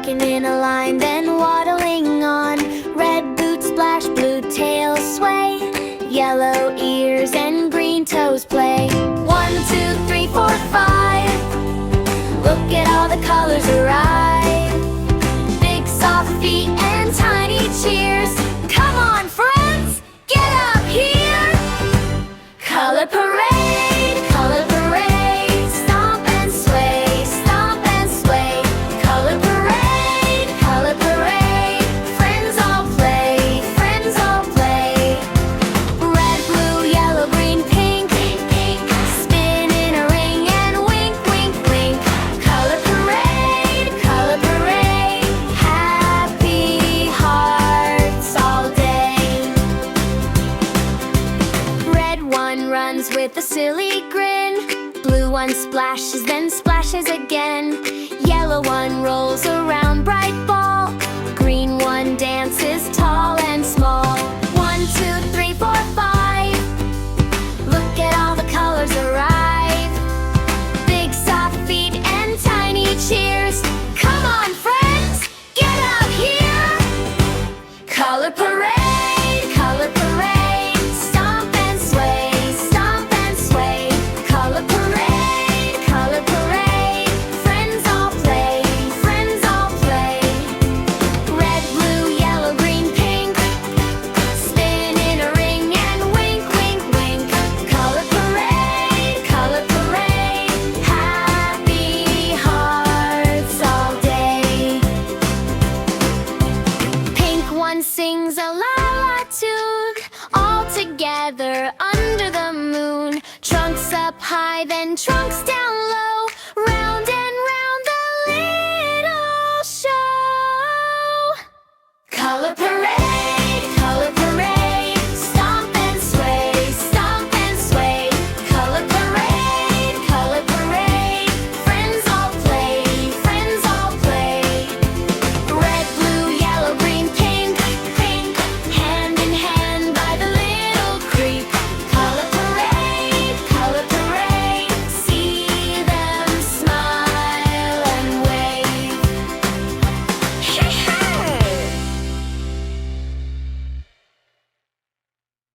walking in a line, then waddling on. Red boots splash, blue tails sway, yellow ears and green toes play. 1, 2, 3, 4, 5. Look at all the colors arrive. Big soft feet and tiny cheers. Come on, friends, get up here. Color parade, color parade. Stomp and sway, stomp and sway. Color parade, color parade. Friends all play, friends all play. Red, blue, yellow, green, pink, pink, pink. Spin in a ring and wink, wink, wink. Color parade, color parade. Happy hearts all day. Red one runs with a silly grin. Blue one splashes, then splashes again. Yellow one rolls around, bright ball. Green one dances tall and small. 1, 2, 3, 4, 5. Look at all the colors arrive. Big soft feet and tiny cheers. Come on, friends, get up here. Color parade, color parade. Stomp and sway, stomp and sway. Color parade, color parade. Friends all play, friends all play. Red, blue, yellow, green, pink. Spin in a ring and wink, wink, wink. Color parade, color parade. Happy hearts all day. Pink one sings a la-la tune, all together under the moon. Trunks up high, then trunks down low. Round and round the little show. Color parade.